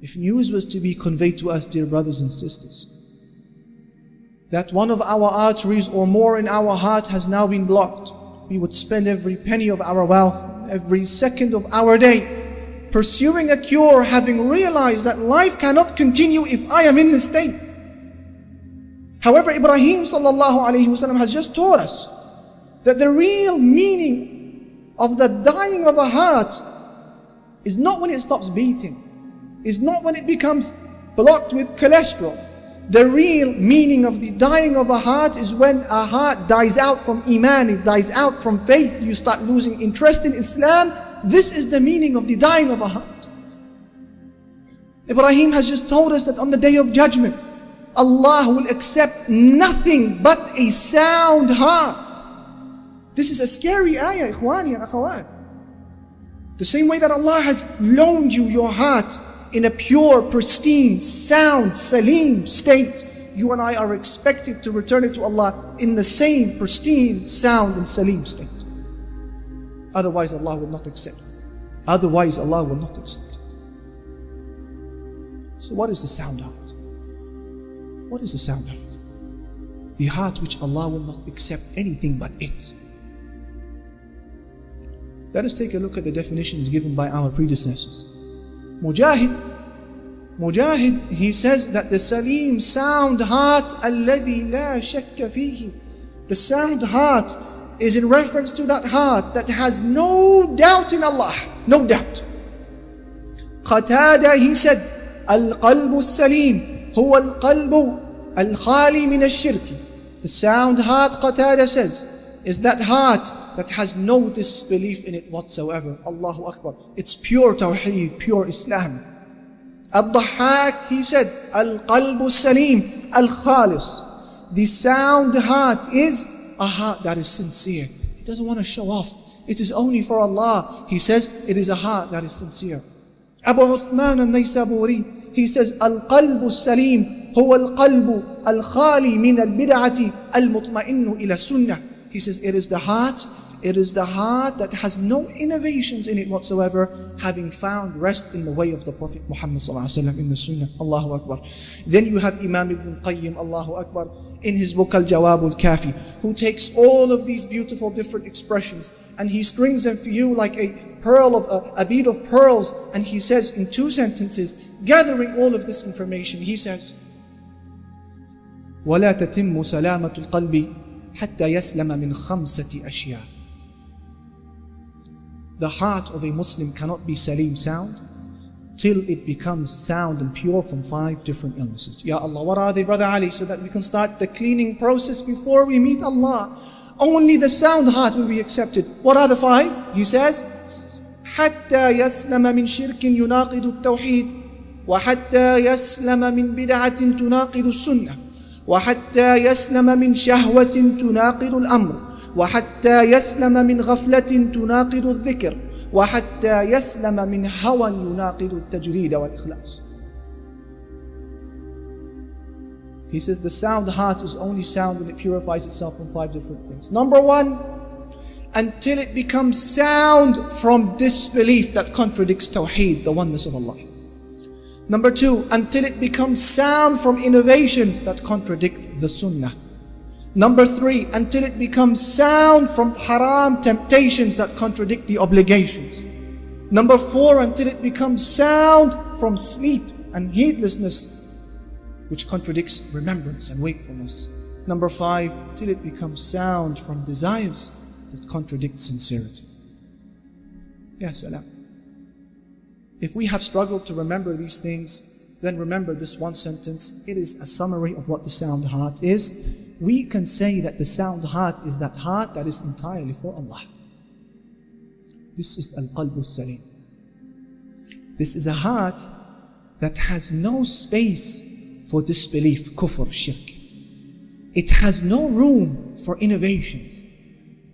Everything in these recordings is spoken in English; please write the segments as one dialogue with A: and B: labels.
A: if news was to be conveyed to us, dear brothers and sisters, that one of our arteries or more in our heart has now been blocked, we would spend every penny of our wealth, every second of our day, pursuing a cure, having realized that life cannot continue if I am in this state. However, Ibrahim sallallahu alayhi wasallam has just taught us that the real meaning of the dying of a heart is not when it stops beating, is not when it becomes blocked with cholesterol. The real meaning of the dying of a heart is when a heart dies out from Iman, it dies out from faith, you start losing interest in Islam. This is the meaning of the dying of a heart. Ibrahim has just told us that on the Day of Judgment, Allah will accept nothing but a sound heart. This is a scary ayah, ikhwani and akhawat. The same way that Allah has loaned you your heart in a pure, pristine, sound, salim state, you and I are expected to return it to Allah in the same pristine, sound and salim state. Otherwise Allah will not accept. Otherwise Allah will not accept it. So what is the sound heart? What is the sound heart? The heart which Allah will not accept anything but it. Let us take a look at the definitions given by our predecessors. Mujahid, he says that the salim, sound heart, alladhi la shakka fihi. The sound heart is in reference to that heart that has no doubt in Allah, no doubt. Qatada, he said, al-qalbu salim, huwa al-qalbu al-khali min al-shirki. The sound heart, Qatada says, is that heart that has no disbelief in it whatsoever. Allahu Akbar. It's pure Tawheed, pure Islam. Ad-Dhahhak, he said, Al-Qalbu Salim, Al-Khalis. The sound heart is a heart that is sincere. It doesn't want to show off. It is only for Allah. He says it is a heart that is sincere. Abu Uthman al-Naysaburi, he says, Al-Qalbu Salim, huwa al-Qalbu al-Khali min al-Bid'ati al-Mutma'innu ila Sunnah. He says it is the heart that has no innovations in it whatsoever, having found rest in the way of the Prophet Muhammad ﷺ in the Sunnah. Allahu Akbar. Then you have Imam Ibn Qayyim, Allahu Akbar, in his book Al-Jawab Al-Kafi, who takes all of these beautiful different expressions and he strings them for you like a bead of pearls, and he says in 2 sentences, gathering all of this information, he says, وَلَا تَتِمُّ سَلَامَةُ الْقَلْبِ حَتَّى يَسْلَمَ مِنْ خَمْسَةِ أَشْيَاءٍ. The heart of a Muslim cannot be salim, sound, till it becomes sound and pure from 5 different illnesses. Ya Allah, what are they, Brother Ali, so that we can start the cleaning process before we meet Allah? Only the sound heart will be accepted. What are the 5? He says, حَتَّى يَسْلَمَ مِنْ شِرْكٍ يُنَاقِضُ التَّوْحِيدِ وَحَتَّى يَسْلَمَ مِنْ بِدْعَةٍ تُنَاقِضُ السُّنَّةِ وحتى يسلم من شهوة تناقض الأمر وحتى يسلم من غفلة تناقض الذكر وحتى يسلم من هوى يناقض التجريد والإخلاص. He says the sound heart is only sound when it purifies itself from 5 different things. Number 1, until it becomes sound from disbelief that contradicts Tawheed, the oneness of Allah. Number 2, until it becomes sound from innovations that contradict the Sunnah. Number 3, until it becomes sound from haram temptations that contradict the obligations. Number 4, until it becomes sound from sleep and heedlessness, which contradicts remembrance and wakefulness. Number 5, till it becomes sound from desires that contradict sincerity. Ya salam. If we have struggled to remember these things, then remember this one sentence. It is a summary of what the sound heart is. We can say that the sound heart is that heart that is entirely for Allah. This is Al-Qalbu Salim. This is a heart that has no space for disbelief, kufr, shirk. It has no room for innovations.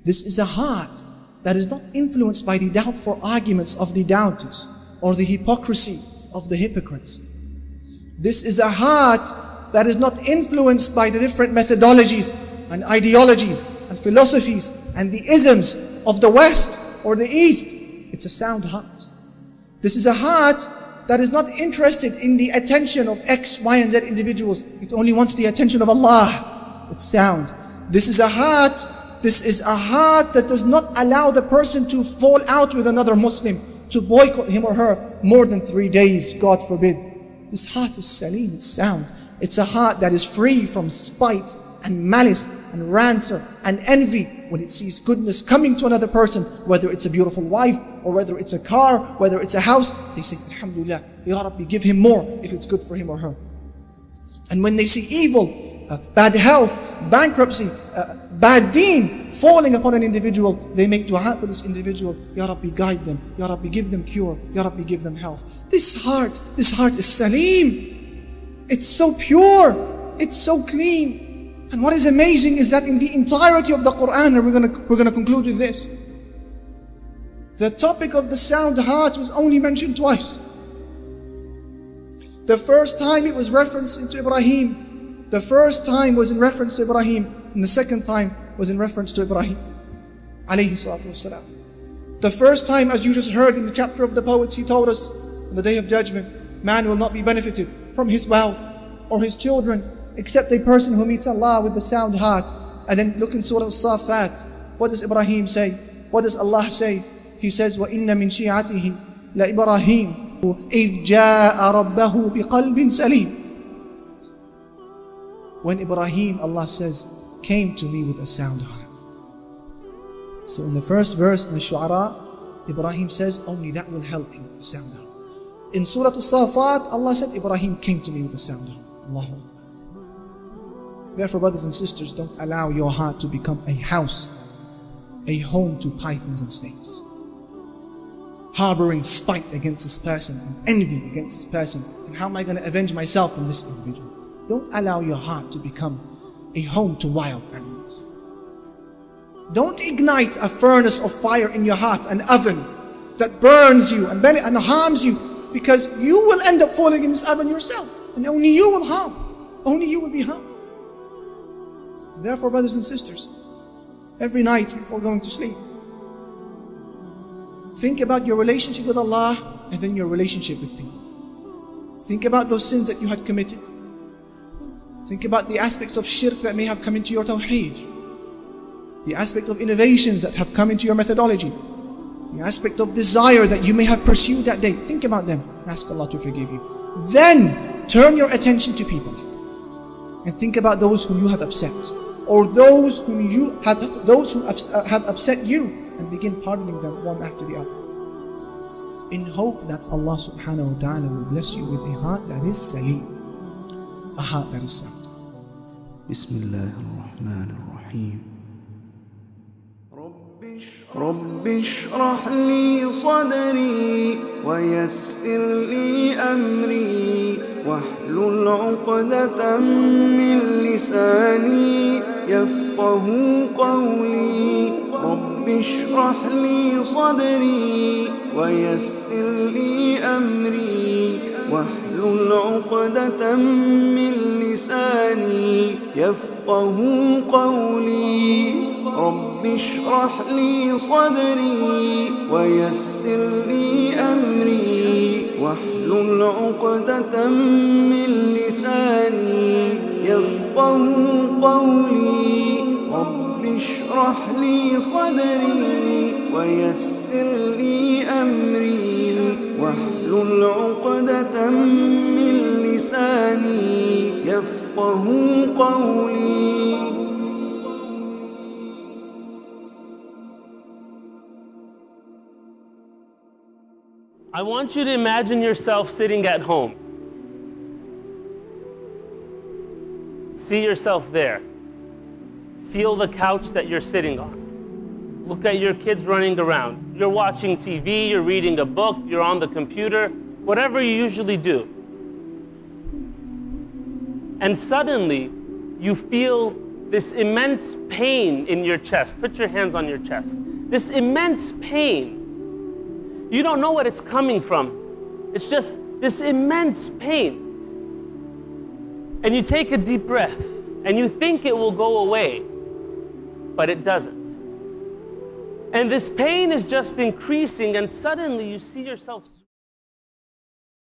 A: This is a heart that is not influenced by the doubtful arguments of the doubters or the hypocrisy of the hypocrites. This is a heart that is not influenced by the different methodologies and ideologies and philosophies and the isms of the West or the East. It's a sound heart. This is a heart that is not interested in the attention of X, Y, and Z individuals. It only wants the attention of Allah. It's sound. This is a heart that does not allow the person to fall out with another Muslim, to boycott him or her more than 3 days, God forbid. This heart is salim, it's sound. It's a heart that is free from spite and malice and rancor and envy when it sees goodness coming to another person, whether it's a beautiful wife or whether it's a car, whether it's a house. They say, Alhamdulillah, Ya Rabbi, give him more if it's good for him or her. And when they see evil, bad health, bankruptcy, bad deen falling upon an individual, they make dua for this individual. Ya Rabbi, guide them. Ya Rabbi, give them cure. Ya Rabbi, give them health. This heart is salim. It's so pure. It's so clean. And what is amazing is that in the entirety of the Quran, and we're gonna conclude with this, the topic of the sound heart was only mentioned twice. The first time it was referenced into Ibrahim. The first time was in reference to Ibrahim, and the second time was in reference to Ibrahim alayhi salatu wassalam. The first time, as you just heard in the chapter of the poets, he told us, on the day of judgment, man will not be benefited from his wealth or his children except a person who meets Allah with the sound heart. And then look in Surah Al-Safat. What does Ibrahim say? What does Allah say? He says, وَإِنَّ مِن شِيعَتِهِ لَإِبْرَاهِيمَ إِذْ جَاءَ رَبَّهُ بِقَلْبٍ سَلِيمٍ. When Ibrahim, Allah says, came to me with a sound heart. So in the first verse in the Shu'ara, Ibrahim says, only that will help you, a sound heart. In Surah Al-Safat, Allah said, Ibrahim came to me with a sound heart. Allahu Akbar. Therefore, brothers and sisters, don't allow your heart to become a house, a home to pythons and snakes, harboring spite against this person and envy against this person. And how am I going to avenge myself from this individual? Don't allow your heart to become a home to wild animals. Don't ignite a furnace of fire in your heart, an oven that burns you and harms you, because you will end up falling in this oven yourself, and only you will harm. Only you will be harmed. Therefore, brothers and sisters, every night before going to sleep, think about your relationship with Allah and then your relationship with people. Think about those sins that you had committed. Think about the aspects of shirk that may have come into your tawheed, the aspect of innovations that have come into your methodology, the aspect of desire that you may have pursued that day. Think about them and ask Allah to forgive you. Then turn your attention to people and think about those whom you have upset, or those who have upset you, and begin pardoning them one after the other, in hope that Allah subhanahu wa ta'ala will bless you with a heart that is salim, a heart that is sound.
B: Bismillah ar-Rahman ar-Rahim. رب اشرح لي صدري ويسر لي أمري واحلل عقدة من لساني يفقه قولي رب اشرح لي صدري ويسر لي أمري واحلل عقدة من لساني يفقه قولي رب اشرح لي صدري ويسر لي أمري واحلل عقدة من لساني يفقه قولي رب اشرح لي صدري ويسر لي أمري واحلل عقدة من لساني يفقه قولي.
C: I want you to imagine yourself sitting at home. See yourself there. Feel the couch that you're sitting on. Look at your kids running around. You're watching TV, you're reading a book, you're on the computer, whatever you usually do. And suddenly, you feel this immense pain in your chest. Put your hands on your chest. This immense pain. You don't know what it's coming from. It's just this immense pain. And you take a deep breath, and you think it will go away, but it doesn't. And this pain is just increasing, and suddenly you see yourself